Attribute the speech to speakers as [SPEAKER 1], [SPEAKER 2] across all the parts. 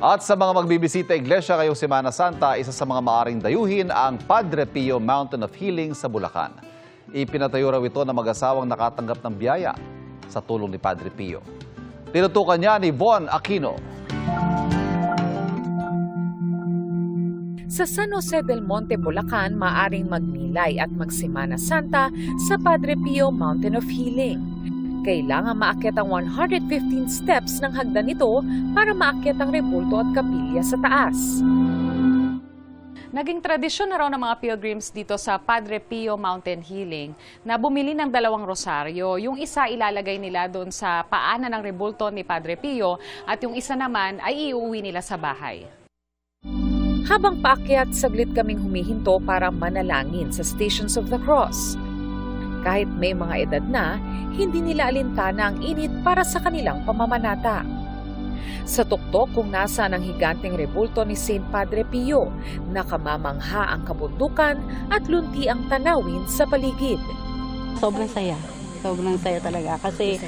[SPEAKER 1] At sa mga magbibisita iglesia ngayong Semana Santa, isa sa mga maaring dayuhin ang Padre Pio Mountain of Healing sa Bulacan. Ipinatayo raw ito ng mag-asawang nakatanggap ng biyaya sa tulong ni Padre Pio. Tinutukan niya ni Von Aquino.
[SPEAKER 2] Sa San Jose del Monte, Bulacan, maaring magnilay at magsimana Santa sa Padre Pio Mountain of Healing. Kailangan maakyat ang 115 steps ng hagdan nito para maakyat ang rebulto at kapilya sa taas.
[SPEAKER 3] Naging tradisyon na raw ng mga pilgrims dito sa Padre Pio Mountain Healing na bumili ng 2 rosaryo. Yung isa ilalagay nila doon sa paanan ng rebulto ni Padre Pio at yung isa naman ay iuwi nila sa bahay.
[SPEAKER 2] Habang paakyat, saglit kaming humihinto para manalangin sa Stations of the Cross. Kahit may mga edad na, hindi nila alintana ang init para sa kanilang pamamanata. Sa tuktok kung nasa ng higanteng rebulto ni Saint Padre Pio, nakamamangha ang kabundukan at lunti ang tanawin sa paligid.
[SPEAKER 4] Sobrang saya. Sobrang saya talaga kasi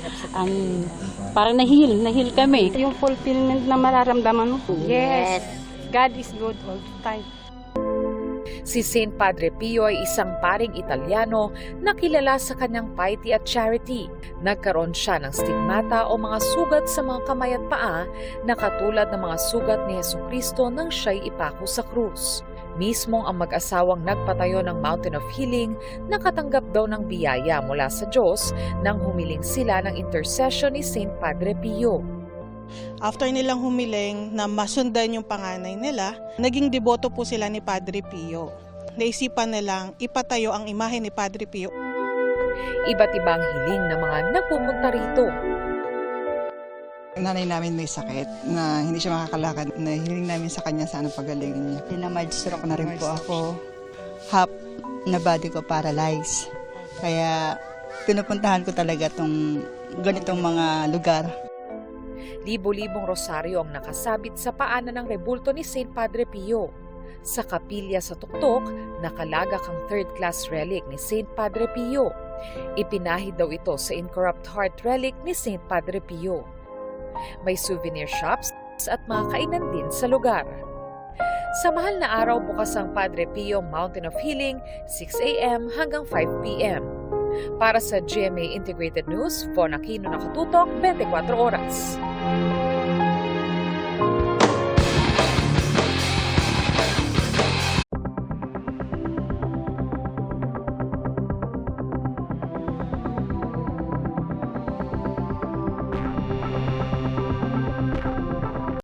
[SPEAKER 4] parang nahil kami. Yung fulfillment na mararamdaman mo.
[SPEAKER 5] Yes. God is good all the time.
[SPEAKER 2] Si Saint Padre Pio ay isang paring Italiano na kilala sa kanyang piety at charity. Nagkaroon siya ng stigmata o mga sugat sa mga kamay at paa na katulad ng mga sugat ni Jesucristo nang siya'y ipako sa krus. Mismong ang mag-asawang nagpatayo ng Mountain of Healing nakatanggap daw ng biyaya mula sa Diyos nang humiling sila ng intercession ni Saint Padre Pio.
[SPEAKER 6] After nilang humiling na masundan yung panganay nila, naging deboto po sila ni Padre Pio. Naisipan nilang ipatayo ang imahe ni Padre Pio.
[SPEAKER 2] Iba't ibang hiling ng mga nagpupunta rito.
[SPEAKER 7] Nanay namin may sakit na hindi siya makakalakad. Nahiling namin sa kanya sana pagalingin niya. Na-mild-stroke na rin po ako. Half na body ko paralyzed. Kaya pinupuntahan ko talaga itong ganitong mga lugar.
[SPEAKER 2] Libo-libong rosaryo ang nakasabit sa paanan ng rebulto ni Saint Padre Pio. Sa kapilya sa tuktok, nakalagak ang 3rd-class relic ni Saint Padre Pio. Ipinahid daw ito sa Incorrupt Heart relic ni Saint Padre Pio. May souvenir shops at mga kainan din sa lugar. Sa mahal na araw, bukas ang Padre Pio Mountain of Healing, 6 a.m. hanggang 5 p.m. Para sa GMA Integrated News, Von Aquino, nakatutok 24 oras.